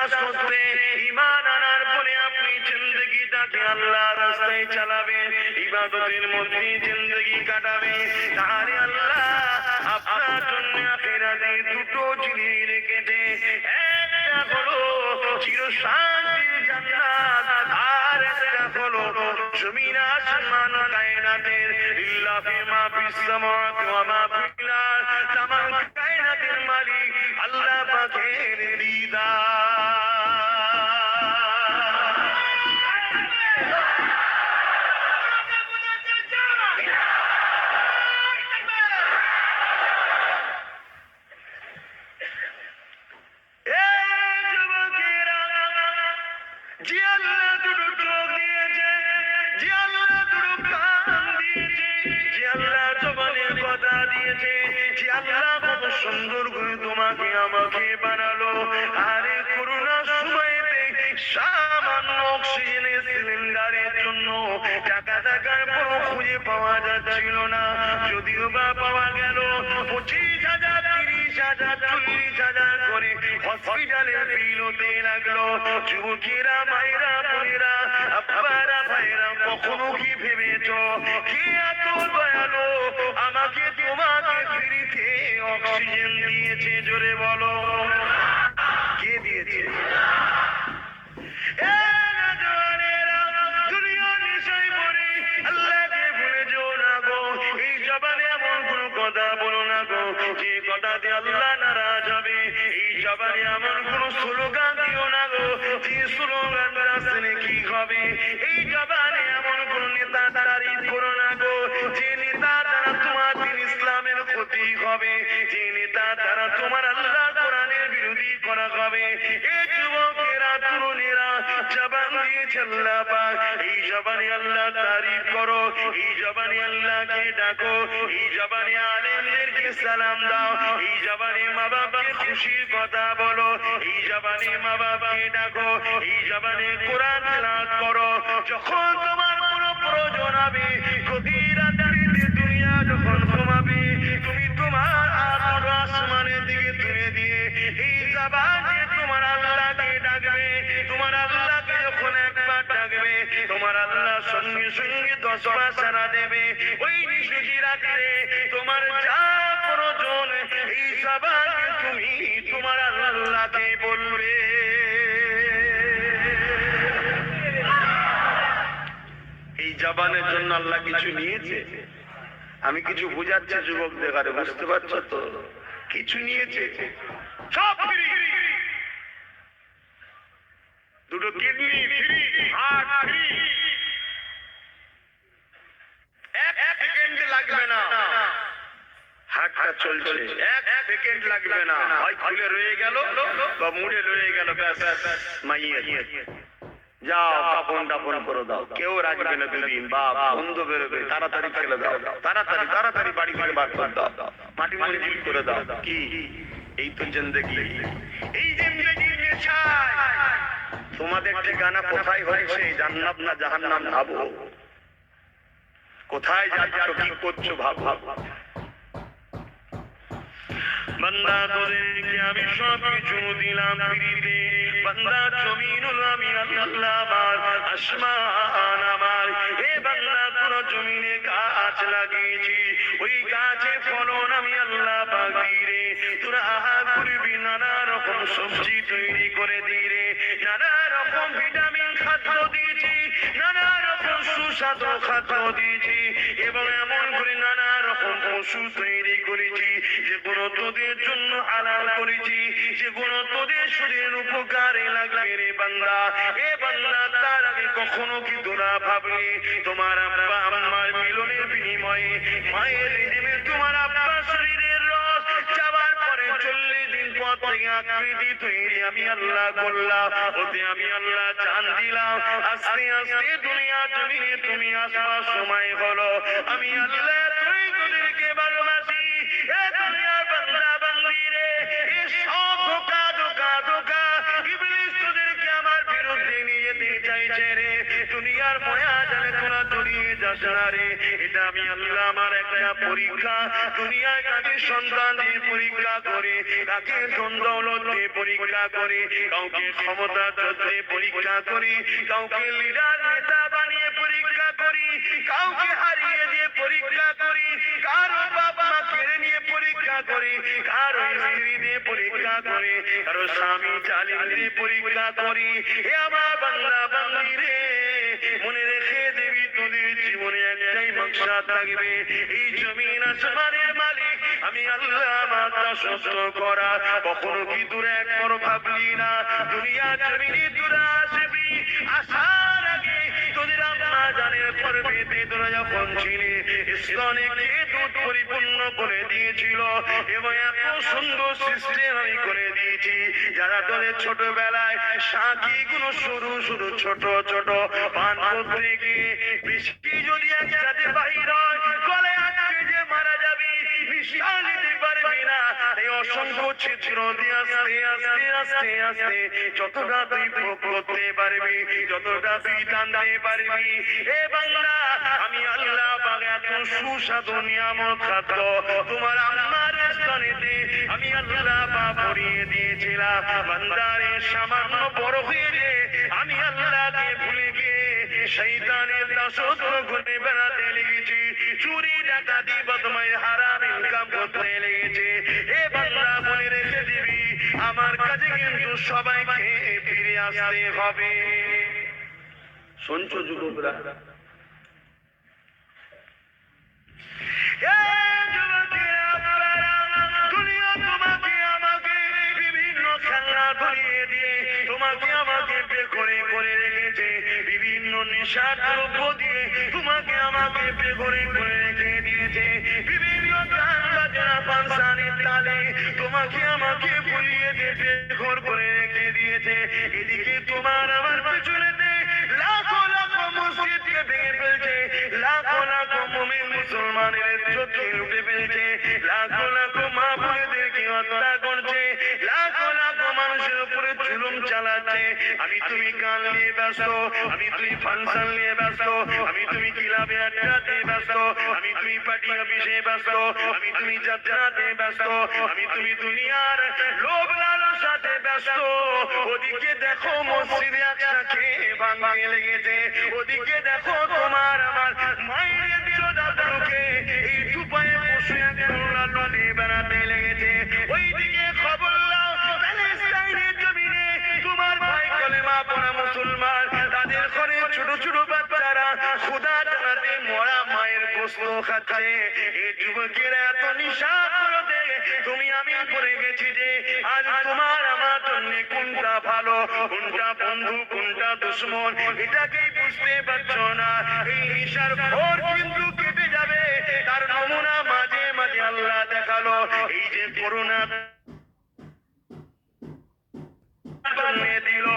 বিশ্বাস করতে, ঈমান আনার পরে আপনি জিন্দেগিটাকে আল্লাহর রাস্তায় চালাবেন, ইবাদতের মধ্যে জিন্দেগি কাটাবেন, তাহলে আল্লাহ আপনার জন্য আখিরাতে দুটো জিনিস রেখেছে। একটা হলো চিরশান্তির জান্নাত, আর একটা হলো জমিন আসমান কায়নাতের লিল্লাহি মা ফিস সামাওয়াতি ওয়া মা ফিল আরদ, তামাম কায়নাতের মালিক আল্লাহ পাকের দিদার। যে আল্লাহ দুটো চোখ দিয়েছে, যে আল্লাহ দুটো কান দিয়েছে, যে আল্লাহ জবানের কথা দিয়েছে, যে আল্লাহ কত সুন্দর করে তোমাকে আমাকে বানালো, আরে করোনার সময়তে সামান্য অক্সিজেনের সিলিন্ডারের জন্য টাকার পর খুঁজে পাওয়া যাচ্ছিল না, যদিও বা পাওয়া গেল 25,000, 30,000, 40,000 করে হসপিটালের বিল হতে লাগলো। যুবকেরা, মায়েরা, বোনেরা, আব্বারা, ভাইরা, কখনো কি ভেবেছ কে এত দয়ালু আমাকে তোমাকে ফ্রিতে অক্সিজেন দিয়েছে? জোরে বলো, কে দিয়েছে? দুনিয়ার নেশায় পড়ে আল্লাহকে ভুলে যেও না গো। এই জবানে এমন কোন কথা বলো না গো যে কথাতে আল্লাহ নারাজ হবে। এই জবানে এমন কোন স্লোগান দিও না গো যে স্লোগানটা শুনে কি হবে। এই জবানে এমন কোন নেতা তারিফ করো না গো যে নেতা দ্বারা তোমার দিন ইসলামের ক্ষতি হবে, যে নেতা দ্বারা তোমার আল্লাহ কোরআনের বিরোধী করা হবে। এই যুবকেরা, তরুণেরা জবান দিয়েছে আল্লাহ পাক, এই জবানে আল্লাহ তারিফ করো, এই জবানে আল্লাহকে ডাকো, এই জবানে আলেমদেরকে সালাম দাও, এই জবানে মা বাবাকে খুশির কথা বলো, এই জবানে মা বাবাকে ডাকো, এই জবানে কোরআন তেলাওয়াত করো। যখন তোমার কোনো প্রয়োজন হবে, গভীর রাতে দুনিয়া যখন ঘুমাবে, তুমি তোমার হাত আসমানের দিকে তুলে দিয়ে এই জবান দিয়ে তোমার আল্লাহকে ডাকবে। তোমার আল্লাহকে যখন একবার ডাকবে, তোমার আল্লাহ সঙ্গে সঙ্গে 10 বার সাড়া দেবে। ওই নিশি রাতে তোমার যা প্রয়োজন এই জবান দিয়ে তুমি তোমার আল্লাহকে বলবে। এই জবানের জন্য আল্লাহ কিছু নিয়েছে? আমি কিছু বুঝাচ্ছি যুবকদের, আরে বুঝতে পারছো তো? কিছু নিয়েছে, সব ফ্রি। দুটো কিডনি ফ্রি, হার্ট ফ্রি, এক সেকেন্ড লাগবে না হার্টটা চলছে, এক সেকেন্ড লাগবে না, হয় খুলে রয়ে গেল বা মুড়ে রয়ে গেল, ব্যাস মাইয়ে যাও কাপন টাপন করে দাও, কেউ রাখবে না দুদিন, বা বন্ধ বেরোবে, তাড়াতাড়ি ফেলে দাও, তাড়াতাড়ি তাড়াতাড়ি বাড়ি থেকে বার করে দাও, মাটি মঞ্জিল করে দাও। কি এই তো জিন্দেগি। এই জিন্দেগির নেশায় তোমাদের ঠিকানা কোথায় হয়েছে? জান্নাত না জাহান্নাম ভাবো। কোথায় যাচ্ছ, কি করছো ভাবো। বান্দা তোদেরকে আমি সব কিছু দিলাম ফ্রিতে। বান্দা জমিন হলো আমি আল্লাহ আমার, আসমান আমার। হে বান্দা তোর জমিনে গাছ লাগিয়েছি, ওই গাছে ফলন আমি আল্লাহ পাক দিই রে। তোরা আহা করবি, নানা রকম সবজি তৈরি করে দিই রে, নানা রকম ভিটামিন খাদ্য দিয়েছি, নানা রকম সুস্বাদু খাদ্য দিয়েছি, এবং এমন করে নানা রকম পশু তৈরি করেছি যেগুলো তোদের জন্য হালাল করেছি, যেগুলো তোদের শরীরের উপকারে লাগবে রে বান্দা। এ বান্দা, তার আগে কখনো কি তোরা ভাবলি তোমার আব্বা আম্মার মিলনের বিনিময়ে মায়ের রিজিমে তোমার আব্বা শরীরের রস যাবার পরে 40 দিন পর থেকে আকৃতি তৈরি আমি আল্লাহ করলাম, ওতে আমি আল্লাহ জান দিলাম। আস্তে আস্তে দুনিয়া জমিনে তুমি আসবার সময় হলো, আমি আল্লাহ তুই তোদেরকে ভালোবাসি। এ দুনিয়ার বান্দা বান্দি রে, এ সব ধোঁকা ধোঁকা ধোঁকা, ইবলিস তোদেরকে আমার বিরুদ্ধে নিয়ে যেতে চাইছে রে। দুনিয়ার মায়া জানে তোরা জড়িয়ে যাস না রে, এটা আমি আল্লাহ আমার একটা পরীক্ষা। দুনিয়ায় কাকে সন্তান দিয়ে পরীক্ষা করে, কাকে ধন দৌলত দিয়ে পরীক্ষা করে, কাউকে ক্ষমতা দিয়ে পরীক্ষা করি, কাউকে লিডার নেতা বানিয়ে পরীক্ষা করি, কাউকে হারিয়ে দিয়ে পরীক্ষা করি, কারো বাপ মা কেড়ে নিয়ে পরীক্ষা করি, কারো স্ত্রী দিয়ে পরীক্ষা করি, কারো স্বামী জালিম দিয়ে পরীক্ষা করি। হে আমার বাংলা বাঙালি রে, মনে রেখে দেবি তোদের জীবনে একটাই মাকসাদ থাকবে, এই জমিন আসমানের মালিক আমি আল্লাহ মাত্রা সত্য করা। কখনো কি দূরে একবার ভাবলি না দুনিয়া জমিনে দূরে আসবি? আসার আগে তোদের আম্মা জানের গর্ভেতে তোরা যখন ছিলে স্তনে কে দুধ পরিপূর্ণ করে দিয়েছিল, এবং এত সুন্দর সিস্টেম আমি করে দিয়েছি যারা তোদের ছোটবেলায় সাথী গুলো সরু সরু ছোট ছোট পান করতে গিয়ে বৃষ্টি যদি একসাথে বাহির হয় গলে আটকে যে মারা যাবি, নিঃশ্বাস নিতে পারবি না। এই অসংখ্য ছিদ্র দিয়ে আস্তে আস্তে আস্তে আস্তে যতটা তুই ভোগ করতে পারবি, যতটা তুই টানতে পারবি, এ বাংলা আমি আল্লাহ পাক এত সুস্বাদু নিয়ামত খাদ্য তোমার আম্মার স্তনেতে আমি আল্লাহ পাক ভরিয়ে দিয়েছিলাম। বান্দারে সামান্য বড় হয়ে যে আমি আল্লাহকে ভুলে গিয়ে শয়তানের দাসত্ব ঘুরে বেড়াতে লেগেছি, চুরি ডাকাতি বদমাই হারাম ইনকাম করতে লেগেছে। এ বান্দা মনে রেখে দিবি আমার কাছে কিন্তু সবাইকে ফিরে আসতে হবে। শুনছো যুবকরা? দুনিয়া তোমাকে আমাকে বিভিন্ন খেলনা ধরিয়ে দিয়ে তোমাকে আমাকে বের করে করে রেখেছে, বিভিন্ন নেশার দ্রব্য দিয়ে তোমাকে আমাকে বের করে করে রেখে দিয়েছে, বিভিন্ন গান বাজনা ফাংশনের তালে তোমাকে আমাকে ভুলিয়ে দিয়ে বের করে রেখে দিয়েছে। এদিকে তোমার আমার পেছনেতে লাখো লাখো মসজিদকে ভেঙে ফেলছে, লাখো লাখো মুমিন মুসলমানের চোখে লুটে ফেলছে, লাখো লাখো মা বোনেদেরকে হত্যা করছে, লাখো লাখো মানুষের উপরে জুলুম চালাচ্ছে। আমি তুমি গান নিয়ে ব্যস্ত, আমি তুমি ফাংশন নিয়ে ব্যস্ত, আমি তুমি ক্লাবে আড্ডাতে ব্যস্ত, আমি তুমি পার্টি অফিসে ব্যস্ত, আমি তুমি যাত্রাতে ব্যস্ত, আমি তুমি দুনিয়ার লোভ লালসাতে ব্যস্ত। ওদিকে দেখো মসজিদে একসাথে ভাঙতে লেগেছে, ওদিকে দেখো তোমার আমার মায়ের বিরোধাকে এই দুপায়ে বসে লালনে বেড়াতে লেগেছে। ওইদিকে খবর নাও প্যালেস্টাইনের জমিনে তোমার ভাই কলেমা পড়া মুসলমান তাদের ঘরে ছোট ছোট বাচ্চারা ক্ষুধা জানাতে মরা মায়ের গোশত খাচ্ছে। এই যুবকেরা এত নিশা করতে তুমি আমি করে গেছি যে আজ তোমার আমার জন্য কোনটা ভালো, কোনটা বন্ধু, কোনটা দুশ্মন এটাকেই বুঝতে পারছো না। এই নিশার ভোর কিন্তু কেটে যাবে, তার নমুনা মাঝে মাঝে আল্লাহ দেখালো। এই যে করোনা দিল,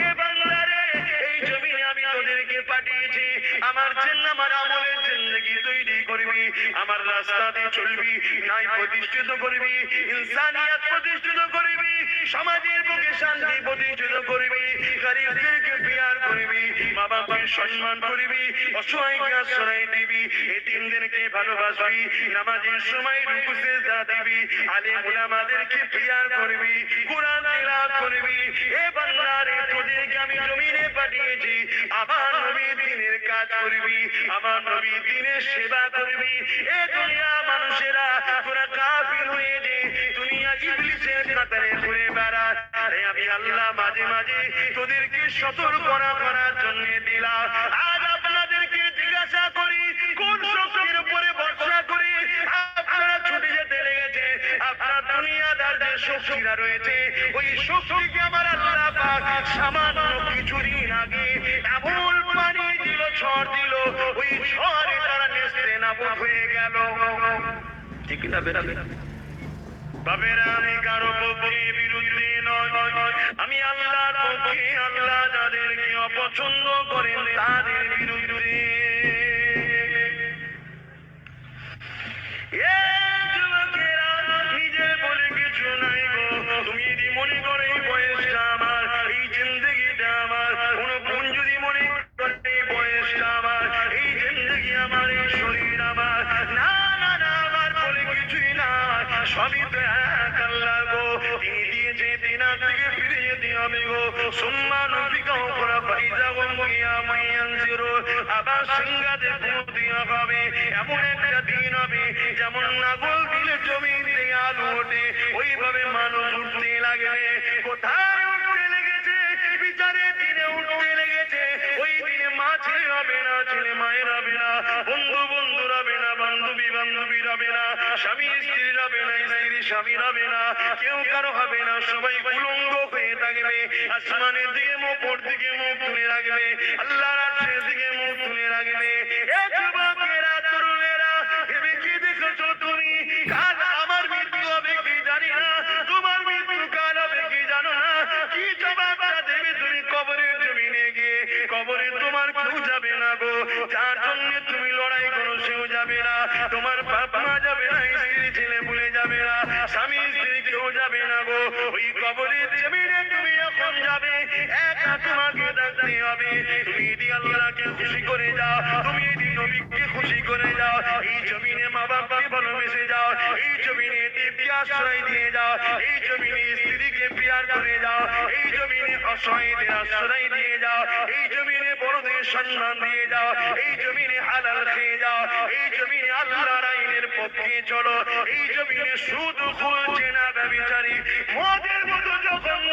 এ বাংলারে এই জমিনে আমি তোদেরকে পাঠিয়েছি আমার জন্য, আমার আমলের জিন্দেগি তৈরি করবি, আমার রাস্তাতে চলবি, ন্যায় প্রতিষ্ঠিত করবি, ইনসানিয়াত প্রতিষ্ঠিত করবি, সমাজের বুকে শান্তি প্রতিষ্ঠিত করবি, গরিবদেরকে প্যার করবি, মা বাবার সম্মান করবি, অসহায়কে আশ্রয় দিবি, এতিমদেরকে ভালোবাসবি, নামাজের সময় রুকু সিজদা দিবি, আলেম উলামাদেরকে প্যার করবি, কোরআন তেলাওয়াত করবি। এ বান্দারে তোদেরকে আমি জমিনে পাঠিয়েছি আমার নবীর দ্বীনের কাজ করবি, আমার নবীর দ্বীনের সেবা করবি। এ দুনিয়া মানুষেরা তোরা কাফির হয়ে যে দুনিয়া ইবলিসের কাতারে ঘুরে বেড়াস, আরে আমি আল্লাহ মাঝে মাঝে তোদেরকে সতর্ক করার জন্য দিলাম। আজ আপনাদেরকে জিজ্ঞাসা করি কোন শক্তির উপরে ভরসা করি আপনারা ছুটে যেতে লেগেছে? আপনার দুনিয়াদার যে শক্তিরা রয়েছে ওই শক্তিকে আমার আল্লাহ পাক সামান্য কিছুদিন আগে এমন পানি দিল, ঝড় দিল, ওই ঝড়ে তারা নেস্তে নাবুদ হয়ে গেল। ঠিক না বেরাবে বাবেরা? আমি কারো পক্ষে বিরুদ্ধে নয়, আমি আল্লাহর পক্ষে, আল্লাহ যাদেরকে অপছন্দ করেন তাদের বিরুদ্ধে। নিজের বলে কিছু নাই গো, তুমি যদি মনে করো এই বয়সটা আমার, এই জিন্দগিটা আমার, কোন বোন যদি মনে করে এই বয়সটা আমার, এই জিন্দগি আমার, এই শরীর আমার, না না না সবই তো এক আল্লাহ গো, তিনি দিয়েছে তিনার থেকে ফিরে যেতে হবে গো। সুম্মা নফিকা উখরা ফাইজা হুম কিয়ামুন ইয়ানজিরুন, আবার সিংহাতে ফুঁক দেওয়া হবে। এমন একটা দিন হবে যেমন নাগল দিলে জমি থেকে আলু ওঠে, ওইভাবে মানুষ উঠতে লাগবে। কোথায় উঠতে লেগেছে? বিচারের দিনে উঠতে লেগেছে। ওই দিনে মা ছেলে হবে না, ছেলে মায়ের হবে না, বন্ধু বন্ধু হবে না, বান্ধবী বান্ধবী হবে না, স্বামী স্ত্রী হবে না, স্ত্রী স্বামী হবে না, কেউ কারো হবে না, সবাই উলঙ্গ হয়ে থাকবে। আসমানের দিকে মুখ, ওপর দিকে মুখ তুলে রাখবে, আল্লাহর আরশের দিকে মুখ তুলে রাখবে। এ যুবকেরা, তরুণেরা, ভেবে কি দেখেছো তুমি? কাল আমার মৃত্যু হবে কি জানি না, তোমার মৃত্যু কাল হবে কি জানো না। কি জবাবটা দেবে তুমি কবরের জমিনে গিয়ে? কবরে তোমার কেউ যাবে না গো, যার জন্য তুমি লড়াই করো সেও যাবে না, তোমার বাপ মা যাবে না, স্ত্রী ছেলে ভুলে যাবে না, স্বামী স্ত্রী কেউ যাবে না গো। ওই কবরের জমিনে তুমি যখন যাবে, একা তোমাকে ডাকতে হবে। তুমি যদি আল্লাহকে খুশি করে যাও, তুমি যদি নবীকে খুশি করে যাও, এই জমিনে মা বাপকে ভালোবেসে যাও, এই জমিনে দেবকে আশ্রয় দিয়ে যাও, এই জমিনে স্ত্রীকে প্যার করে যাও, এই জমিনে অসহায়দের আশ্রয় দিয়ে যাও, এই জমিনে বড়দের সম্মান দিয়ে যাও, এই জমিনে হালাল খেয়ে যাও, এই জমিনে আল্লাহর আইনের পক্ষে চলো, এই জমিনে সুদ ঘুষ জেনা ব্যভিচারী মদের মতো জঘন্য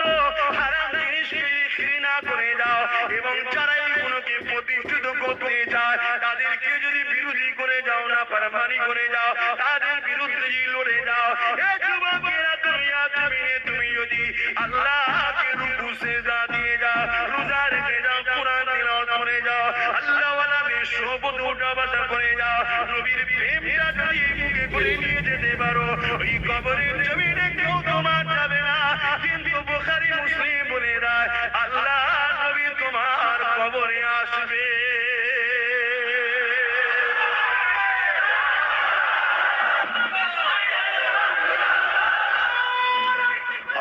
হারাম জিনিসকে ঘৃণা করে যাও, এবং যারা এইগুলোকে প্রতিষ্ঠিত করতে চায় তাদেরকে যদি বিরোধী করে যাও, না পারমানি করে যাও, তাদের বিরুদ্ধে লড়ে যাও। এ যুবকেরা, দুনিয়া জমিনে তুমি যদি আল্লাহকে রুকু সিজদা দিয়ে যাও, রোজা রেখে যাও, কুরআন তিলাওয়াত করে যাও, আল্লাহ ওয়ালাদের সোহবত উঠা বসা করে যাও, নবীর প্রেমটা যদি মুখে করে নিয়ে যেতে পারো, ওই কবরের জমিনে কেউ তোমার যাবে না। কিন্তু বুখারী মুসলিম বলে দেয়, আল্লাহ নবী তোমার কবরে আসবে।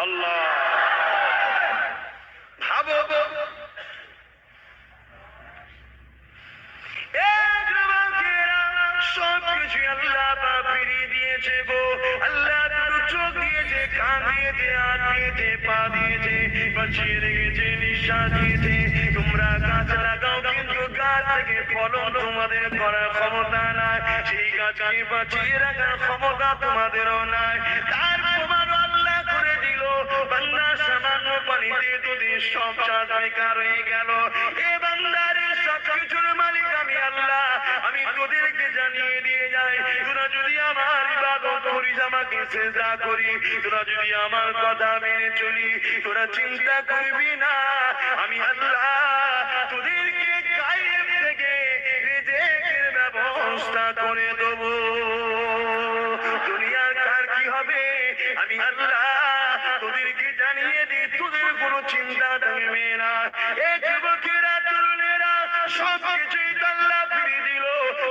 আল্লাহ ভাবো, সবকিছু আল্লাহ ফিরিয়ে দিয়েছে গো। আল্লাহ দুটো চোখ দিয়েছে, কান দিয়েছে, হাত দিয়েছে, পা দিয়েছে, বাঁচিয়ে রেখেছে, নিঃশ্বাস দিয়েছে। তোমরা গাছ লাগাও, কিন্তু গাছ থেকে ফলন তোমাদের করার ক্ষমতা নাই, সেই গাছকে বাঁচিয়ে রাখার ক্ষমতা তোমাদেরও নাই। তার প্রমাণ আল্লাহ করে দিল, বান্দা সামান্য পানিতে তোদের সব চাষ বেকার হয়ে গেল। এ বান্দারে, সবকিছুর মালিক আমি আল্লাহ, আমি তোদেরকে জানিয়ে দিয়ে যাই, তোরা যদি আমার ইবাদত করিস, আমাকে সিজদা করি, তোরা যদি আমার কথা মেনে চলি, তোরা চিন্তা করবি না, আমি আল্লাহ তোদেরকে গায়েব থেকে রিজিকের ব্যবস্থা করে দেব। দুনিয়ার কার কি হবে আমি আল্লাহ তোদেরকে জানিয়ে দিই, তোদের কোনো চিন্তা থাকবে না। এ যুবকেরা, তরুণেরা, সবকিছুই আল্লাহ ফিরিয়ে দিল।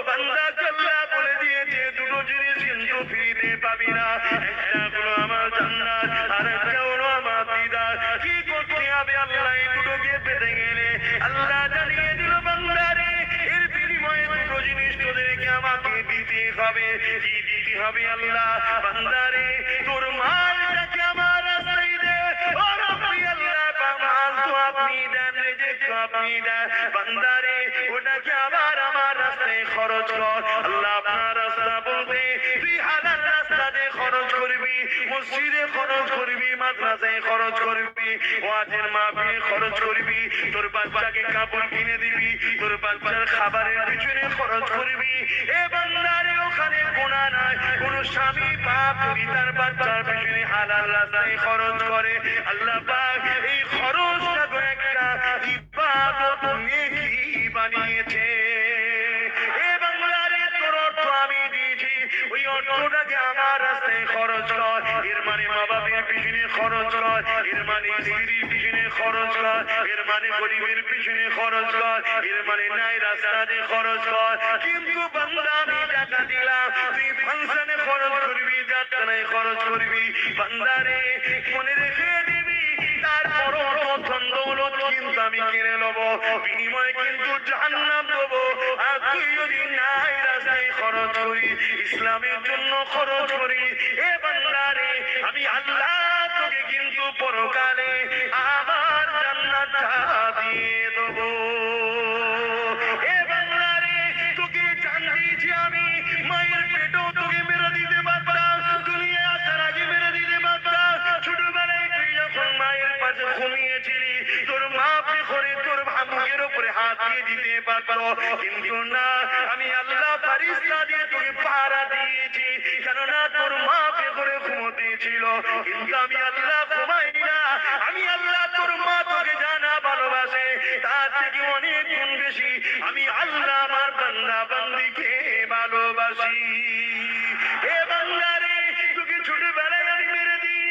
বান্দা আল্লাহ বলে দিয়েছে দুটো জিনিস কিন্তু ফিরিতে পাবি না, একটা হলো আমার জান্নাত, আর একটা হলো আমার দিদার। কি করতে হবে আল্লাহ এই দুটোকে পেতে গেলে? আল্লাহ জানিয়ে দিল, বান্দারে, এর বিনিময়ে দুটো জিনিস তোদেরকে আমাকে দিতে হবে। কি দিতে হবে আল্লাহ? বান্দারে, তোর মালটাকে আমার রাস্তায় দে। ও রব্বি আল্লাহ, মাল তো আপনি দেন, রিজিক তো আপনি দেন, বান্দারে ওটাকে আবার আমার রাস্তায় খরচ কর। আল্লাহ আপনার রাস্তা বলতে তুই হালাল রাস্তাতে খরচ করবি, মসজিদে খরচ করবি, মাদ্রাসায় খরচ করবি, ওয়াজের মাহফিলে খরচ করবি, তোর বাচ্চাকে কাপড় কিনে দিবি, তোর বাচ্চার খাবারের পিছনে খরচ করবি। এ বান্দারে, ওখানে গুনাহ নাই। কোন স্বামী বাপ যদি তার বাচ্চার পিছনে হালাল রাস্তায় খরচ করে, আল্লাহ পাক এই খরচটাকে একটা ইবাদত নেকি বানিয়েছে। এ বাংলারে, তোর অর্থ আমি দিয়েছি, ওই অর্থটাকে আমার রাস্তায় খরচ কর। এর মানে মা বাপের পিছনে খরচ কর, এর মানে স্ত্রীর পিছনে খরচ কর, এর মানে গরিবের পিছনে খরচ কর, এর মানে নাই রাস্তাতে খরচ কর। কিন্তু বান্দা, আমি টাকা দিলাম, তুই ফাংশনে খরচ করবি, যাত্রায় খরচ করবি, বান্দারে মনে রেখে দিবি, তারপরও ধন দৌলত কিন্তু আমি কিনে নেব, বিনিময়ে কিন্তু জাহান্নাম দেবো। আর তুই যদি নাই রাস্তায় খরচ করি, ইসলামের জন্য খরচ করি, এ বান্দা দিতে পারতো, কিন্তু না, আমি আল্লাহ ফারিস্তা দিয়ে তোকে পাহারা দিয়েছি, কেননা তোর মা করে ঘুমোতে ছিল, কিন্তু আমি আল্লাহ ঘুমাই না। আমি আল্লাহ তোর মা তোকে জানা ভালোবাসে, তার থেকে অনেক গুণ বেশি আমি আল্লাহ আমার বান্দা বান্দিকে ভালোবাসি। এ বান্দা রে, তোকে ছোটবেলায় আমি মেরে দিই,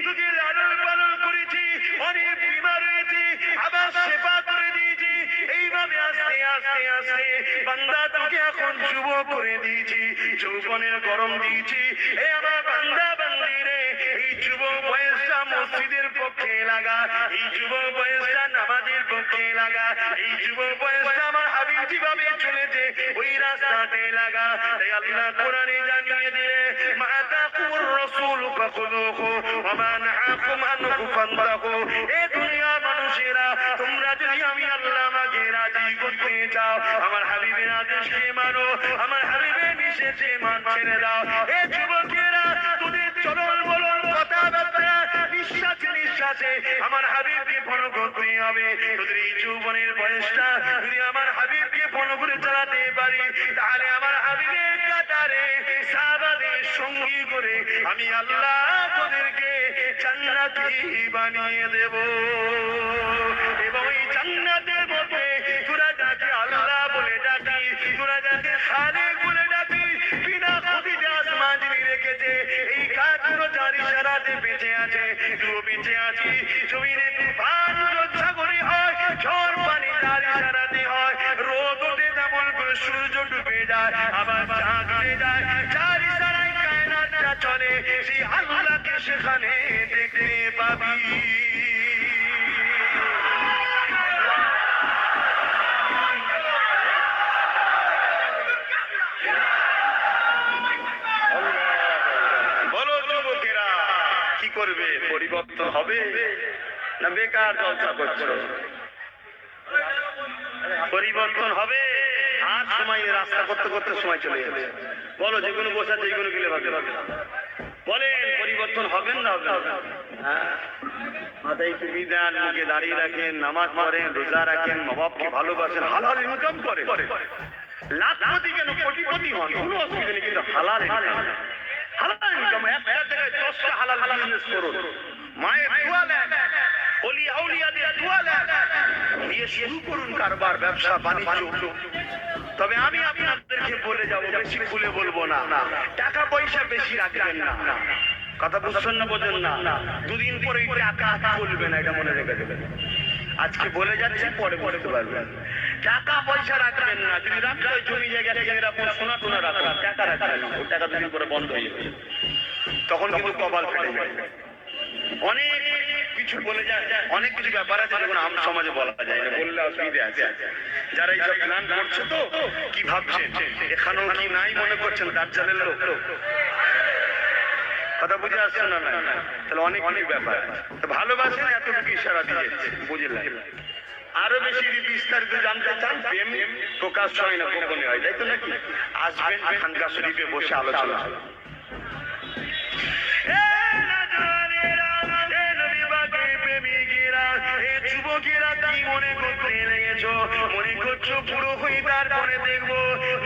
তোকে লালন পালন করেছি, অনেক বিমার রয়েছে আবার সেবা করে দিয়েছি, এইভাবে আস্তে আস্তে আস্তে বান্দা তোকে এখন যুব করে দিয়েছি, যৌবনের গরম দিয়েছি। এ আমার বান্দা বান্দি রে, এই যুব বয়সটা মসজিদের পক্ষে লাগা, এই যুব বয়সটা নামাজের পক্ষে লাগা, এই যুব বয়সটা আমার হাবিব যেভাবে চলেছে ওই রাস্তাতে লাগা। তাই আল্লাহ কোরআনে জানিয়ে দিলে, মা তাকুর রাসূল ফাখুযুহু ওয়া মা নাহাকুম আনহু ফান্তাহু। এ দুনিয়ার মানুষেরা, তোমরা যদি আমি আল্লাহ আমাকে রাজি করতে চাও, আমার হাবিবের আদেশকে মানো, আমার হাবিবের নিষেধে মান ছেড়ে দাও। এ যুবকেরা, তোদের চলন বলন কথাবার্তা নিঃশ্বাসে নিঃশ্বাসে আমার হাবিবকে ফলো করতে হবে। তোদের এই যৌবনের বয়সটা যদি আমার হাবিবকে ফলো করে চালাতে পারি, তাহলে আমার হাবিবের কাতারে সাহাবাদের সঙ্গী করে আমি আল্লাহ তোদেরকে জান্নাতি বানিয়ে দেব। এবং এই জান্নাতের মধ্যে তোরা যাকে আল্লাহ বলে ডাকি, তোরা যাকে খালিক বলে ডাকি, বিনা খুঁটিতে আসমান যিনি রেখেছে, এই কাজগুলো যার ইশারাতে বেঁচে আছে, তুইও বেঁচে আছি। জমিনে তুফান সাগরে হয়, ঝড় পানি যার ইশারাতে হয়, রোদ ওঠে তেমন করে সূর্য ডুবে যায়, আবার চাঁদ উঠে যায়, যার ইশারায় কায়নাতটা চলে, সেই আল্লাহকে সেখানে দেখতে পাবি। বলো যুবকেরা, কি করবে? পরিবর্তন হবে না বেকার জলসা করছো? পরিবর্তন হবে। আর সময় রাস্তা করতে করতে সময় চলে যাচ্ছে। বলো, যে কোনো বসে আছে, যেগুলো গেলে ভাবে বলেন, পরিবর্তন হবেন না হবে? হ্যাঁ, মাথায় টুপি দেন, মুখে দাঁড়িয়ে রাখেন, নামাজ পড়েন, রোজা রাখেন, মা বাপকে ভালোবাসেন, হালাল ইনকাম করে, লাখপতি কেন কোটিপতি হন, কোনো অসুবিধা নেই, কিন্তু হালাল ইনকাম, হালাল ইনকাম। একটা জায়গায় 10টা হালাল বিজনেস করুন, মায়ের দোয়া নেন, ওলি আউলিয়াদের দোয়া নেন, দিয়ে শুরু করুন কারবার, ব্যবসা বাণিজ্য। তবে আমি আপনাদেরকে বলে যাবো, বেশি খুলে বলবো না, টাকা পয়সা বেশি রাখবেন না। কথা বুঝছেন না? বোঝেন না? দুদিন পরে টাকা চলবে না, এটা মনে রেখে দেবেন। আজকে বলে যাচ্ছি, পরে বলতে পারবেন। টাকা পয়সা রাখবেন না, যদি রাখতে হয় জমি জায়গা কিনে রাখুন, সোনা টোনা রাখুন, টাকা রাখবেন না, ওই টাকা দুদিন পরে বন্ধ হয়ে যাবে, তখন কিন্তু কপাল ফেটে যাবে। অনেক কিছু বলে যায়, অনেক কিছু ব্যাপার আছে যেগুলো আম সমাজে বলা যায় না, বললে অসুবিধা আছে। যারা এইসব প্ল্যান করছে, তো কি ভাবছেন এখানেও কি নাই মনে করছেন দাজ্জালের লোক? কথা বুঝে আসছে না? তাহলে অনেক অনেক ব্যাপার। ভালোবাসেন, এতটুকু ইশারা দিয়ে বুঝলেন। আরো বেশি বিস্তারিত জানতে চান, প্রেম প্রকাশ হয় না, গোপনে হয়, তাই তো নাকি? আসবেন খানকা শরীফে বসে আলোচনা। যুবকেরা কি মনে করতে লেগেছো? মনে করছো পুরো হয়ে তারপরে দেখবো?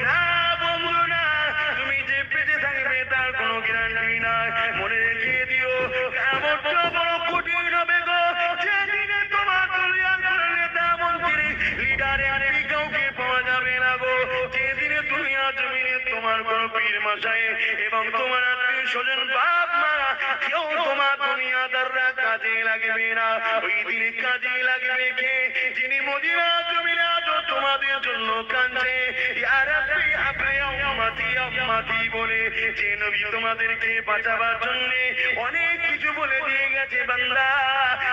না বন্ধু না, তুমি যে পেটে থাকবে তার কোনো গ্যারান্টি নাই। মনে রেখে দিও, কেমনটা বড় কঠিন হবে গো, যেদিনে তোমার কল্যাণ করে নেতা মন্ত্রী লিডারে কাউকে পাওয়া যাবে না গো, যেদিনে দুনিয়া জমিনে তোমার কোনো পীর মশাই এবং তোমার আত্মীয় স্বজন বাপ মা কেউ তোমার দুনিয়াদাররা কাজে লাগবে না। ওই দিনে কাজে লাগবে কে? যিনি মদিনা জমিনে আজও তোমাদের জন্য কাঁদছে, ইয়া রাব্বি হাবলি উম্মতি উম্মতি বলে, যে নবী তোমাদেরকে বাঁচাবার জন্য অনেক কিছু বলে দিয়ে গেছে। বান্দা,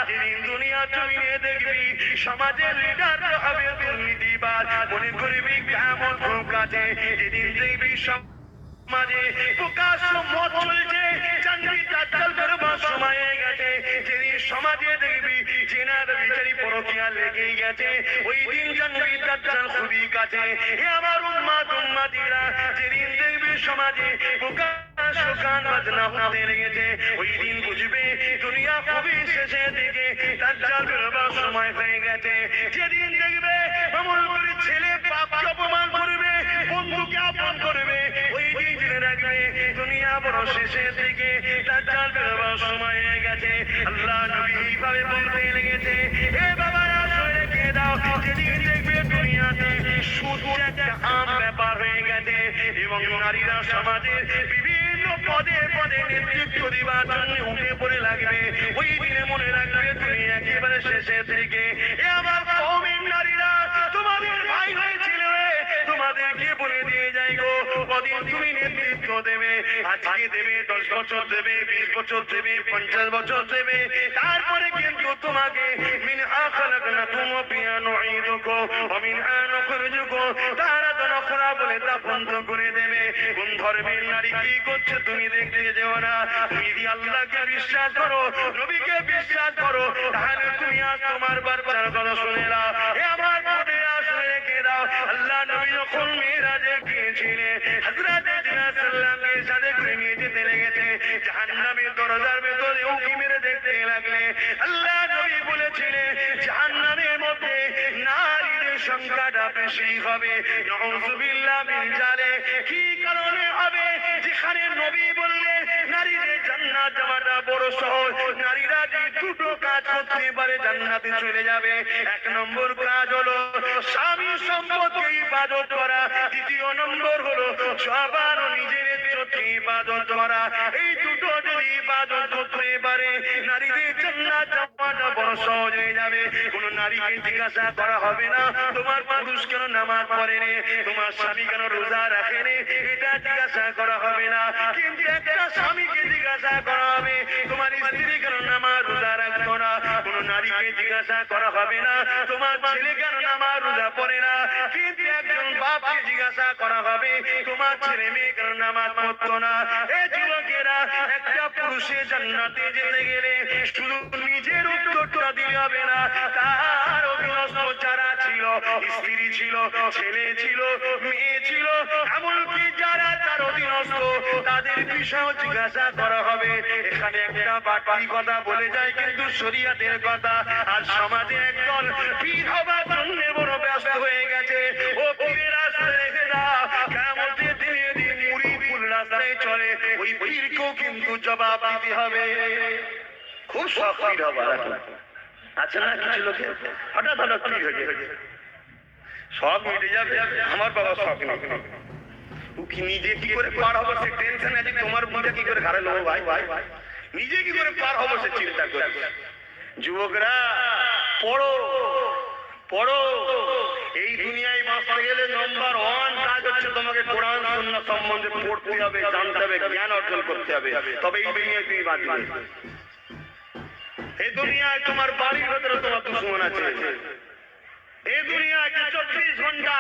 যেদিন দুনিয়া জমিনে দেখবি সমাজের লিডার হবে দুর্নীতিবাজ, মনে করবি কিয়ামত খুব কাছে। যেদিন দেখবি সমাজে প্রকাশ্য মত চলছে, চাকরি দাজ্জাল বেরোবার সময় হয়ে গেছে, যেদিন সমাজে দেখবি জেনার বিচারি পরকীয়া লেগেই গেছে, ওই দিন জানবি দাজ্জাল খুবই কাছে। এ আমার উম্মত উম্মতিরা, যেদিন দেখবি সমাজে প্রকাশ্য নাচ গান বাজনা হতে লেগেছে। ওই দিন বুঝবে দুনিয়া খুবই শেষের দিকে, দাজ্জাল বেরোবার সময় হয়ে গেছে। যেদিন দেখবে আমল করে ছেলে বাপকে অপমান করবে, বন্ধুকে আপন করবে, ওই দিন জেনে রাখবে দুনিয়া বড় শেষের দিকে, দাজ্জাল বেরোবার সময় হয়ে গেছে। আল্লাহ নবী এইভাবে বলতে লেগেছে, হে বাবারা শুনে রেখে দাও, যেদিন দেখবে দুনিয়াতে সুদ একটা আম ব্যাপার হয়ে গেছে এবং নারীরা সমাজের বিভিন্ন পদে পদে নেতৃত্ব দিবার জন্য উঠে পড়ে লাগবে, ওই দিনে মনে রাখবে দুনিয়া একেবারে শেষের দিকে। এ আমার কওমের নারীরা, তোমাদের ভাই হয়েছিল, তোমাদেরকে বলে দিয়ে যাই গো, কদিন তুমি নেতৃত্ব দেবে, আজকে দেবে, 10 বছর দেবে, 20 বছর দেবে, 50 বছর দেবে, তারপরে কিন্তু তোমাকে মিনহা খালাকনাকুম ওয়া ফিহা নুঈদুকুম ওয়া মিনহা নুখরিজুকুম তারাতান উখরা বলে তা বন্ধ করে দেবে। কোন ধর্মের নারী কি করছে তুমি দেখতে যেও না। তুমি যদি আল্লাহকে বিশ্বাস করো, নবীকে বিশ্বাস করো, তাহলে তুমি আজ তোমার বাচ্চার কথা শুনে নাও। এ আমার বোনেরা শুনে রেখে দাও, আল্লাহ নবী যখন মিরাজে গিয়েছিলেন, হযরত জিবরাইল সাল্লামের সাথে করে নিয়ে যেতে লেগেছে, জাহান্নামের দরজার ভেতরে উঁকি মেরে দেখতে লাগলে। আল্লাহ নবী বলেছিলেন জাহান্নামের মধ্যে নারীদের সংখ্যাটা বেশি হবে। নাউযুবিল্লাহ মিন যালিক। কি কারণে হবে? যেখানে নবী বললেন নারীদের জান্নাত যাওয়াটা বড় সহজ, নারীরা যে দুটো কাজ করতে পারে জান্নাতে চলে যাবে। 1 নম্বর কাজ হলো স্বামী সম্পত্তি ইবাদত করা, দ্বিতীয় নম্বর হলো জবান ও নিজের ইজ্জতকে ইবাদত করা। এই দুটো যদি ইবাদত করতে পারে নারীদের জান্নাত যাওয়াটা বড় সহজ হয়ে যাবে। কোন নারীকে জিজ্ঞাসা করা হবে না তোমার পুরুষ কেন নামাজ পড়েনি, তোমার স্বামী কেন রোজা রাখেনি, এটা জিজ্ঞাসা করা হবে না। কিন্তু একটা স্বামীকে জিজ্ঞাসা করা হবে তোমার স্ত্রী কেন নামাজ রোজা রাখতো না। কোন নারীকে জিজ্ঞাসা করা হবে না তোমার ছেলে কেন নামাজ রোজা পড়ে না। কিন্তু একজন বাপকে জিজ্ঞাসা করা হবে তোমার ছেলে মেয়ে কেন নামাজ পড়তো না। এই যুবকেরা, একটা পুরুষের জান্নাতে যেতে গেলে শুধু নিজের উত্তরটা দিলে হবে না, তার অধীনস্থ যারা ছিল, স্ত্রী ছিল, ছেলে ছিল, মেয়ে ছিল, এমনকি যারা তার অধীনস্থ তাদের বিষয় জিজ্ঞাসা করা হবে। এখানে একটা বাড়তি কথা বলে যায় কিন্তু শরীয়তের কথা। আর সমাজে একদল পীর হবার জন্য বড় ব্যস্ত হয়ে গেছে। ও পীরের রাস্তায় রেখে দাও, কিয়ামতের দিনে দিন মুরিদ ভুল রাস্তায় চলে, ওই পীরকেও কিন্তু জবাব দিতে হবে। খুব শখ পীর হবার আছে না কিছু লোকের, হঠাৎ হঠাৎ পীর হয়ে যায়, সব মিটে যাবে। আমার বাবা শখ নেই, ও কি নিজে কি করে পার হবো সে টেনশন আছে, তোমার বুঝে কি করে ঘাড়ে নেবো ভাই, নিজে কি করে পার হবো সে চিন্তা করে। যুবকরা পড়ো পড়ো, এই দুনিয়ায় বাঁচতে গেলে নম্বর 1 কাজ হচ্ছে তোমাকে কোরআন সুন্নাহ সম্বন্ধে পড়তে হবে, জানতে হবে, জ্ঞান অর্জন করতে হবে, তবে এই দুনিয়ায় তুমি বাঁচবে। এই দুনিয়ায় তোমার বাড়ির ভেতরে তোমার দুশমন আছে, এই দুনিয়ায় 24 ঘন্টা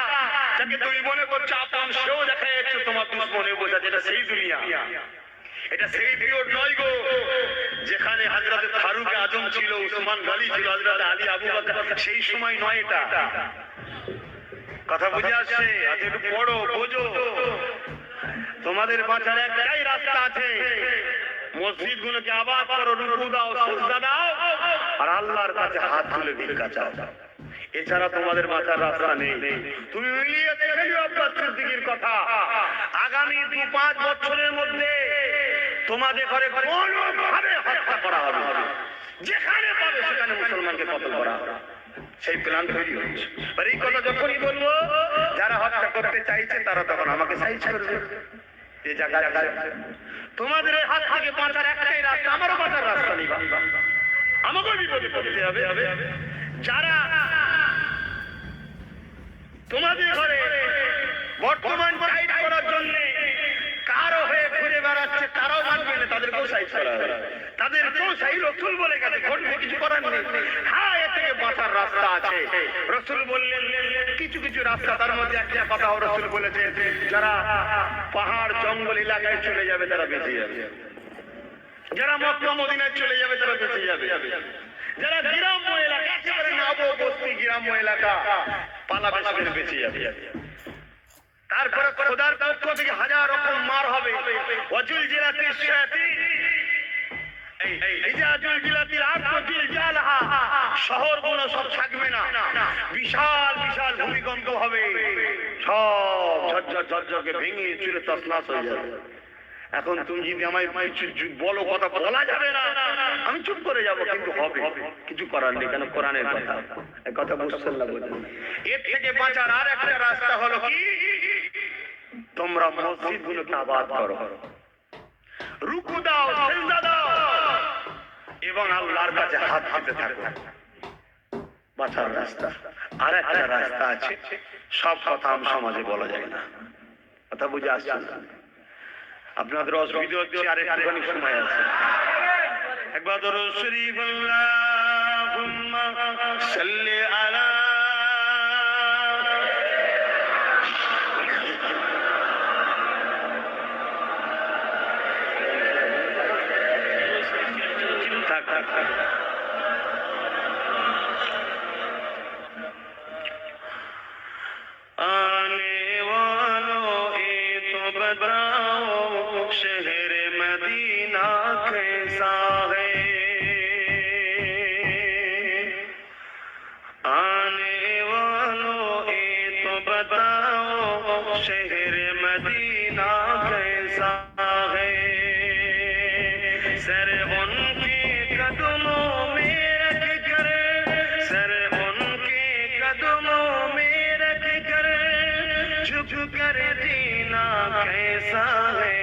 যাকে তুমি মনে করছো আপন, সেও দেখা যাচ্ছে তোমার দুশমনে বোঝা। যেটা সেই দুনিয়া, এটা সেই পিরিয়ড নয় গো যেখানে হযরত ফারুক আজম ছিল, উসমান গনি ছিল, হযরত আলী আবু বকর, সেই সময় নয় এটা। কথা বুঝে আসছে? আজ একটু পড়ো, বোঝো। তোমাদের বাঁচার একটাই রাস্তা আছে, মসজিদ গুলোকে আবাদ করো, রুকু দাও, সিজদা দাও, আর আল্লাহর কাছে হাত তুলে ভিক্ষা চাও। এছাড়া তোমাদের বাঁচার রাস্তা নেই। তুমি মিলিয়ে দেখে নিও আব্বাস সিদ্দিকীর কথা, আগামী 2-5 বছরের মধ্যে তোমাদের ঘরে কোনোভাবে হত্যা করা হবে, যেখানে পাবে সেখানে মুসলমানকে কতল করা হবে, সেই প্ল্যান তৈরি হচ্ছে। আর এই কথা যখনই বলবো, যারা হত্যা করতে চাইছে তারা তখন আমাকে সাইজ করবে। এই জায়গায় তোমাদের হাত থেকে বাঁচার একটাই রাস্তা, আমারও বাঁচার রাস্তা নেই, আমাকেও বিপদে পড়তে হবে। যারা তোমাদের ঘরে বর্তমান সাইড করার জন্য কারো হয়ে ঘুরে বেড়াচ্ছে, তারাও বাঁচবে না, তাদেরকেও সাইড করা হবে, তাদেরকেও সাইড। রাসূল বলে গেছে, ঘটবে, কিছু করার নেই। হ্যাঁ, এ থেকে বাঁচার রাস্তা আছে। রাসূল বললেন কিছু কিছু রাস্তা, তার মধ্যে একটা কথা রাসূল বলেছেন, যারা পাহাড় জঙ্গল এলাকায় চলে যাবে তারা বেঁচে যাবে, যারা মক্কা মদিনায় চলে যাবে তারা বেঁচে যাবে, যারা গ্রাম্য এলাকা, একেবারে নব বস্তি গ্রাম্য এলাকা পালাবে, বেঁচে যাবে। তারপরে খোদার পক্ষ থেকে হাজার রকম মার হবে। ওয়াজুল জিলাতি শায়াতিন, শহরগুলো সব থাকবে না, বিশাল বিশাল ভূমিকম্প হবে, সব ঝরঝর ঝরঝরকে ভেঙে চুরে তছনছ হয়ে যাবে। এখন তুমি যদি আমায় কিছু বলো, কথা বলা যাবে না, আমি চুপ করে যাব, কিন্তু হবে, কিছু করার নেই, কেন কোরআনের কথা, এই কথা বুঝছেন না? এর থেকে বাঁচার আর একটা রাস্তা হলো কি, তোমরা মসজিদ গুলোকে আবাদ করো, রুকু দাও, সিজদা দাও এবং আল্লাহর কাছে হাত হাতে থাকো, বাঁচার রাস্তা। আর একটা রাস্তা আছে, সব কথা আম সমাজে বলা যায় না, কথা বুঝে আসছে না? আপনাদের অসুবিধা হচ্ছে, আর একটুখানি সময় আছে, একবার দরুদ শরীফ আল্লাহুম্মা সাল্লি আলা आने वालों ये तो बताओ शहर मदीना कैसा है, आने वालों ये तो बताओ शहर मदीना कैसा है, सर उनके कदमों में रख कर, सर उनके कदमों में रख कर झुक कर जीना कैसा है,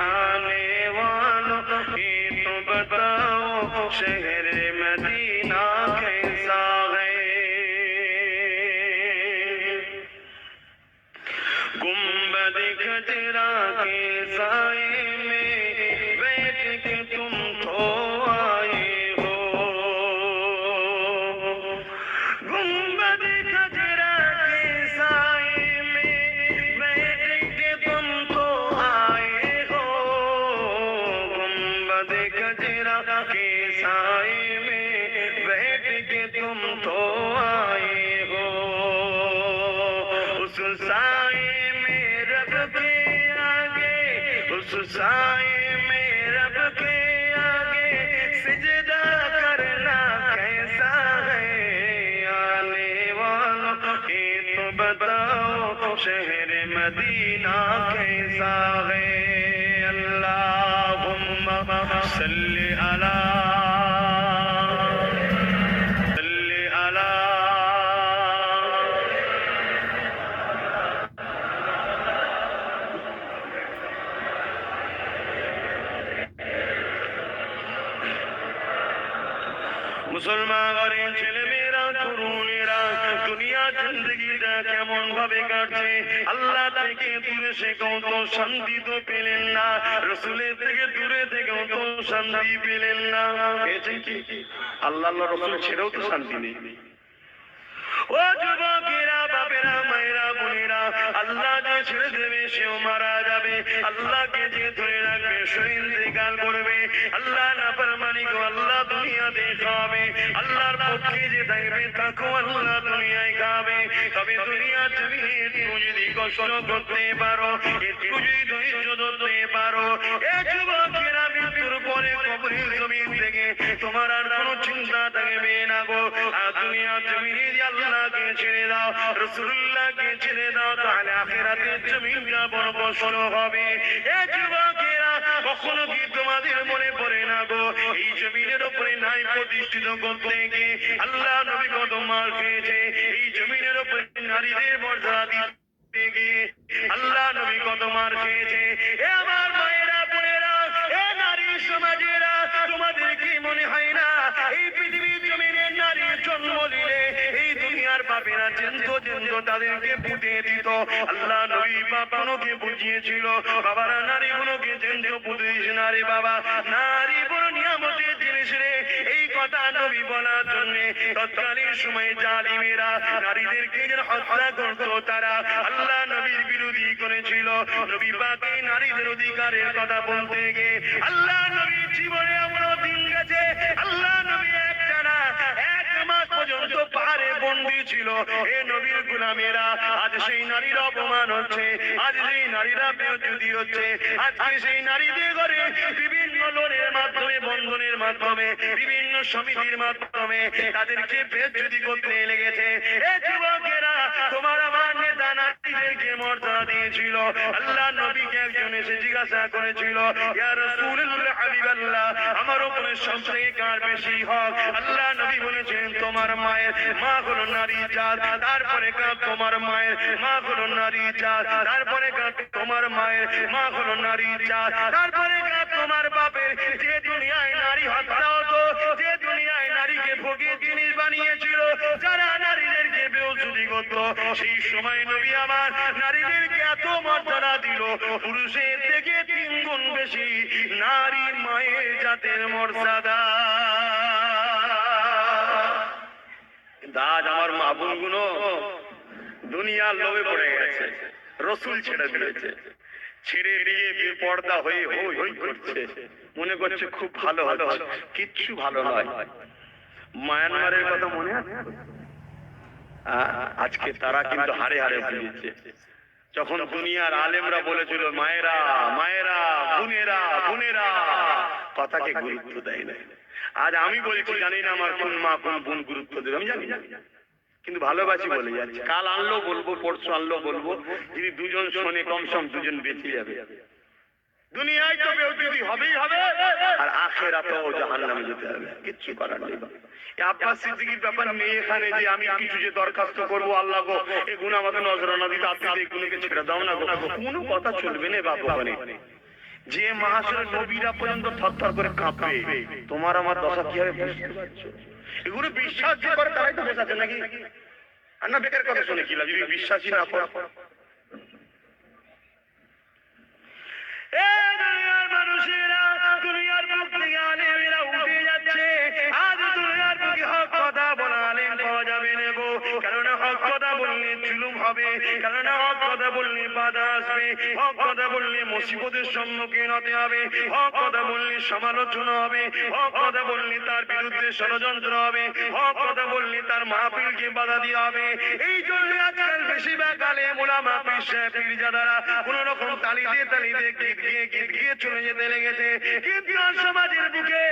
आने वालों ये तो बताओ शहर मदीना कैसा है, गुंबद खजरा के साए में बैठ के तुम तो आए हो, गुंबद खजरा के साए में बैठ के तुम तो आए हो, गुंबद खजरा के साए में बैठ के तुम तो आए हो, उस साए में रब के आगे, उस साए में रब के आगे सिजदा करना कैसा है, आने वालों ये तो बताओ शहर मदीना कैसा है, अल्लाहुम्मा सल्ली अला सल्ली अला মুসলমান ঘরের ছেলেমেয়েরা, তরুণেরা দুনিয়া জিন্দগিটা কেমন ভাবে কাটছে, আল্লাহ থেকে দূরে থেকেও তো শান্তি তো পেলেন না, রসুলের থেকে দূরে থেকেও তো শান্তি পেলেন না, পেয়েছেন কি? আল্লাহ রসুল ছেড়েও তো শান্তি নেই। ও যুবকেরা, বাপেরা, মায়েরা, বোনেরা, আল্লাহ যে ছেড়ে দেবে সেও মারা যাবে, আল্লাহকে যে ধরে রাখবে সে ইন্তেকাল করবে, আল্লাহ নাফরমানি গো আল্লাহ দুনিয়াতে খাবে, আল্লাহর পক্ষে যে থাকবে তাকেও আল্লাহ দুনিয়ায় খাবে। তবে দুনিয়া জমিনে একটু যদি কষ্ট করতে পারো, একটু যদি ধৈর্য ধরতে পারো, এ যুবকেরা মৃত্যুর পরে কবরের জমিন থেকে তোমার আর কোনো চিন্তা থাকবে না গো। আর দুনিয়া জমিনে আল্লাহকে ছেড়ে দাও, রাসূলুল্লাহকে ছেড়ে দাও, তাহলে আখিরাতের জমিনটা বড় কষ্ট হবে। এ যুবকেরা, কখনো কি তোমাদের মনে পড়ে না গো, এই জমিনের উপরে নাই প্রতিষ্ঠিত করতে গিয়ে আল্লাহ নবী কত মার খেয়েছে, এই জমিনের উপরে নারীদের মর্যাদা দিতে গিয়ে আল্লাহ নবী কত মার খেয়েছে। এ আমার মায়েরা, বোনেরা, এ নারী সমাজেরা, তোমাদের কি মনে হয় না এই পৃথিবীর জমিনে নারীর জন্ম দিলে এই দুনিয়ার পাপেরা জেন্দ্র জেন্দ্র তাদেরকে পুঁতে দিত? আল্লাহ নবী বাপগুলোকে বুঝিয়েছিল, বাবারা নারীগুলোকে জেন্দ্র পুঁতে দিস না রে বাবা, নারী বড় নিয়ামতের জিনিস রে। এই কথা নবী বলার জন্য তৎকালীন সময়ে জালিমেরা নারীদেরকে যেন হত্যা করত, তারা আল্লাহ নবীর বিরোধী করেছিল। নবী পাকে নারীদের অধিকারের কথা বলতে গিয়ে আল্লাহ নবীর জীবনে এমন দিন গেছে, আল্লাহ নবী একটা না 1 মাস পর্যন্ত পাহাড়ে বন্দী ছিল। এ নবীর গোলামেরা আজ সেই নারীর অপমান হচ্ছে, আজ সেই নারীরা বেইজ্জতি হচ্ছে, আজকে সেই নারীদের ঘরে বিভিন্ন লোনের মাধ্যমে, বন্ধনের মাধ্যমে, বিভিন্ন সমিতির মাধ্যমে তাদেরকে বেইজ্জতি করতে লেগেছে। এ যুবকেরা, তোমার আমার নেতা নারীদেরকে মর্যাদা দিয়েছিল। আল্লাহ নবীকে একজন এসে জিজ্ঞাসা করেছিল, ইয়া রাসূলুল্লাহ হাবিবাল্লাহ, আমার উপরে সবথেকে কার বেশি হক? আল্লাহ নবী বলেছেন, তোমার মায়ের মা হলো নারী জাত, তারপরে কার তোমার মায়ের মা হলো নারী জাত, তারপরে কার তোমার মায়ের মা হলো নারী জাত, তারপরে কার তোমার বাপের। যে দুনিয়ায় নারী হত্যা হতো, যে দুনিয়ায় নারীকে ভোগের জিনিস বানিয়েছিল, যারা নারীদেরকে বেইজ্জতি করত, সেই সময় নবী আমার নারীদেরকে এত মর্যাদা দিল, পুরুষের থেকে 3 গুণ বেশি নারী মায়ের জাতের মর্যাদা। আজ আমার মা বোনগুলো দুনিয়ার লোভে পড়ে গেছে, রসুল ছেড়ে দিয়েছে, ছেড়ে দিয়ে বেপর্দা হয়ে হই হই করছে, মনে করছে খুব ভালো হচ্ছে, কিচ্ছু ভালো নয়। মায়ানমারের কথা মনে আছে? আজকে তারা কিন্তু হারে হারে বুঝেছে। যখন দুনিয়ার আলেমরা বলেছিল মায়েরা মায়েরা, বোনেরা বোনেরা, কথাকে গুরুত্ব দেয় না। আজ আমি বলছি, জানি না আমার কোন মা কোন বোন গুরুত্ব দেবে, আমি জানি না, কিন্তু ভালোবাসি বলে যাচ্ছি। কাল আনলো বলবো, পরশু আনলো বলবো, যদি দুজন শোনে কমসম দুজন বেঁচে যাবে। দুনিয়ায় তো বেইজ্জতি হবেই হবে, আর আখিরাতেও জাহান্নামে যেতে হবে, কিচ্ছু করার নেই। আব্বাস সিদ্দিকীর ব্যাপার নেই এখানে যে আমি কিছু যে দরখাস্ত করবো, আল্লাহ গো এই গুনাহ আমাকে নজরানা দিতে, আপনি এই গুনাহকে ছেড়ে দাও না গো, কোনো কথা চলবে না বাবু। ওখানে যে মাহাশরের নবীরা পর্যন্ত থরথর করে কাঁপবে, তোমার আমার দশা কি হবে বুঝতে পারছো? এগুলো বিশ্বাস যে করে তারাই তো বোঝাচ্ছে নাকি? আর না বেকার কথা শুনে কি লাভ যদি বিশ্বাসই না করো। দুনিয়ার মানুষেরা, দুনিয়ার মুখ থেকে আলেমেরা উঠে যাচ্ছে। আজ দুনিয়ার মুখে হক কথা বলা আলেম পাওয়া যাবে না গো, কেননা হক কথা বললে জুলুম হবে, কেননা হক কথা বললে বাধা আসবে, হক কথা বললে মুসিবতের সম্মুখীন হতে হবে, হক কথা বললে সমালোচনা হবে, হক কথা বললে তার বিরুদ্ধে ষড়যন্ত্র হবে, হক কথা বললে তার মাহফিলকে বাধা দেওয়া হবে। এই জন্য আজকাল বেশিরভাগ আলেম ওলামা পীর সাহেব পীরজাদারা কোন রকম তালি দিয়ে গীত গিয়ে চলে যেতে লেগেছে। কিন্তু সমাজের বুকে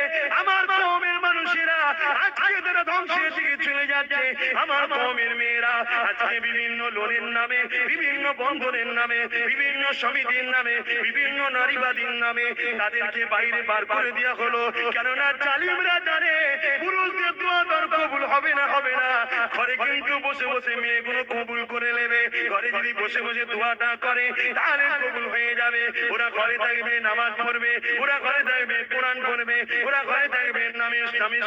আমার কওমের মানুষেরা আজকে তারা ধ্বংসের দিকে চলে যাচ্ছে। আমার কওমের মেয়েরা আজকে বিভিন্ন লোনের নামে, বিভিন্ন বন্ধনের নামে, বিভিন্ন সমিতির নামে, বিভিন্ন নারীবাদীর নামে তাদেরকে বাইরে বার করে দেওয়া হলো। কেননা জালিমরা জানে পুরুষদের দোয়া দর কবুল হবে না, হবে না। ঘরে কিন্তু বসে বসে মেয়েগুলো কবুল করে নেবে, ঘরে যদি বসে বসে দোয়াটা করে তাহলে কবুল হয়ে যাবে। ওরা ঘরে থাকবে, নামাজ পড়বে, ওরা ঘরে থাকবে, কোরআন পড়বে, ওরা ঘরে থাকবে,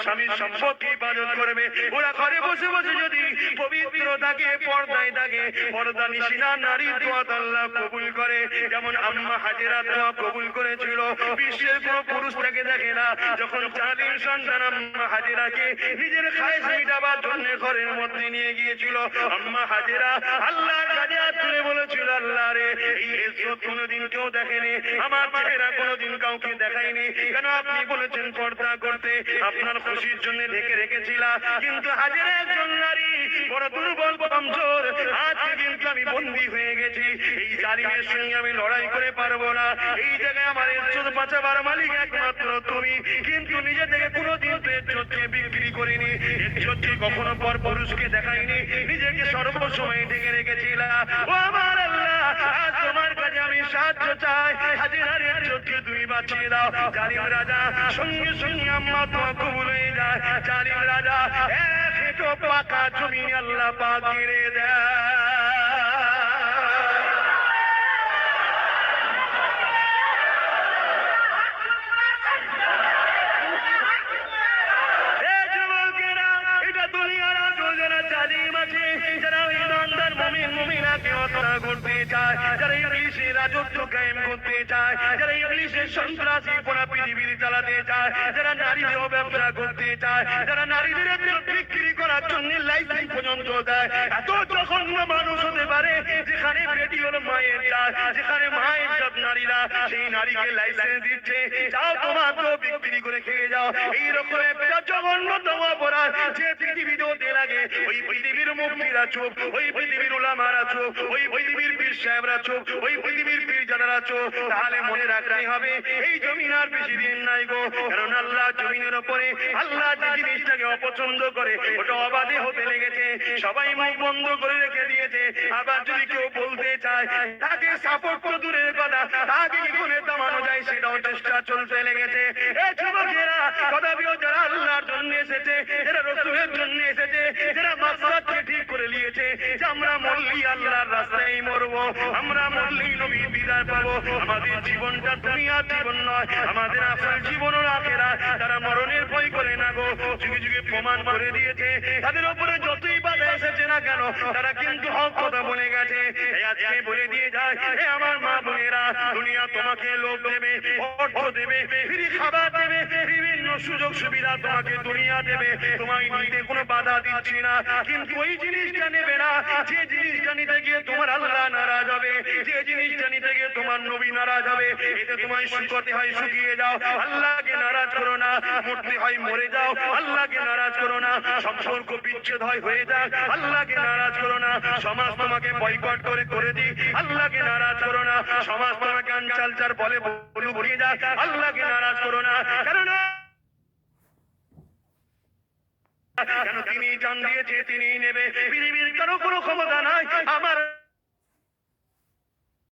স্বামীর সম্পত্তি ইবাদত করবে। ওরা ঘরে বসে বসে যদি পবিত্র থাকে, পর্দায় থাকে, পর্দা নিশিনা নারীর দোয়া আল্লাহ কবুল করে। যেমন আম্মা হাজেরা দোয়া কবুল করেছিল, বিশ্বের কোন পুরুষ তাকে দেখে না। যখন জালিম সন্তান আম্মা হাজেরাকে নিজের খায়েশ মিটাবার জন্য ঘরের মধ্যে নিয়ে গিয়েছিল, আম্মা হাজেরা আল্লাহর কাছে হাত তুলে বলেছিল, আল্লাহ রে, এই ইজ্জত কোনোদিন কেউ দেখেনি, আমার চেহারা কোনোদিন কাউকে দেখায়নি, কেন আপনি বলেছেন পর্দা করতে, আপনার খুশির জন্য ঢেকে রেখেছিলাম। কিন্তু হাজেরা একজন নারী, বড় দুর্বল কমজোর, আজকে কিন্তু আমি বন্দী হয়ে গেছি, এই জালিমের সঙ্গে আমি লড়াই করে পারবো না। এই জায়গায় আমার ইজ্জত বাঁচাবার মালিক একমাত্র তুমি, কিন্তু নিজে থেকে কোনোদিন ইজ্জতকে বিক্রি করিনি, ইজ্জতকে কখনো পর পুরুষকে দেখাইনি, নিজেকে সর্বসময় ঢেকে রেখেছিলাম। ও আমার আল্লাহ, আজ তোমার কাছে আমি সাহায্য চাই, হাজিরার ইজ্জতকে তুমি বাঁচিয়ে দাও। জালিম রাজা সঙ্গে সঙ্গে আম্মা তোমার কবুল হয়ে যায়। জালিম রাজা এক পাকা জমি আল্লাহ পাক ঘিরে দেয়। করতে চায়, যারা ইংলিশের রাজত্ব কায়েম করতে চায়, যারা ইংলিশের সন্ত্রাসী পোনা পৃথিবীতে চালাতে চায়, যারা নারীদের ব্যবসা করতে চায়, যারা নারীদের বিক্রি করার করার জন্য লাইসেন্স পর্যন্ত দেয়। এত জঘন্য মানুষ হতে পারে যেখানে বেটি হলো মায়ের জাত, যেখানে মায়ের জাত নারীরা সেই নারীকে লাইসেন্স দিচ্ছে, যাও তোমার তো বিক্রি করে খেয়ে যাও। এইরকম একটা জঘন্যতম অপরাধ যে পৃথিবীতে হতে লাগে, ওই পৃথিবীর মুক্তিরা চুপ, ওই পৃথিবীর উলামারা চুপ, ওই পৃথিবীর পীর সাহেবরা চুপ, ওই পৃথিবীর পীরজাদারা চুপ। তাহলে মনে রাখতে হবে এই জমিন আর বেশি দিন নাই গো। কারণ আল্লাহ জমিনের উপরে আল্লাহ যে জিনিসটাকে অপছন্দ করে ওটা অবাধে হতে লেগেছে, সবাই মুখ বন্ধ করে রেখে দিয়েছে। আবার যদি কেউ বলতে চায় তাকে সাপোর্ট তো দূরের কথা, তাকে কি করে থামানো যায় সেটাও চেষ্টা চলতে লেগেছে। এ যুবকেরা তথাপিও যারা আল্লাহর জন্য এসেছে, যারা রসুলের জন্য এসেছে, যারা মাকসাদকে ঠিক করে নিয়েছে যে আমরা মরলি আল্লাহর রাস্তায় মরবো, আমরা মরলি নবীর দিদার পাবো, আমাদের জীবনটা দুনিয়ার জীবন নয়, আমাদের আসল জীবন ও আখিরাত, তারা মরণের ভয় করে না গো। যুগে যুগে প্রমাণ করে দিয়েছে তাদের উপরে যতই বাধা এসেছে না কেন তারা কিন্তু হক কথা বলে গেছে। এই আজকে বলে দিয়ে যায়, এ আমার মা বোনেরা, দুনিয়া তোমাকে লোভ দেবে, অর্থ দেবে, ফ্রি খাবার দেবে, বিভিন্ন সুযোগ সুবিধা তোমাকে দুনিয়া দেবে, তোমায় নিতে কোনো বাধা দিচ্ছি না, কিন্তু ওই জিনিসটা নেবে না যে জিনিসটা নিতে গিয়ে তোমার আল্লাহ নারাজ হবে, যে জিনিসটা নিতে গিয়ে তোমার নবী নারাজ হবে। এতে তোমায় শুকতে হয় শুকিয়ে যাও, আল্লাহকে নারাজ করো না, মরতে হয় মরে যাও, আল্লাহকে নারাজ করো না, সম্পর্ক বিচ্ছেদ হয় হয়ে যাক, আল্লাহকে নারাজ করো না, সমাজ তোমাকে বয়কট করে দিক, আল্লাহকে নারাজ করো না, সমাজ তোমাকে আনচালচার বলে বলুক উড়িয়ে যাক, আল্লাহকে নারাজ করো না। কেন তিনি জান দিয়েছে তিনি নেবে, পৃথিবীর কারো কোনো ক্ষমতা নাই আমার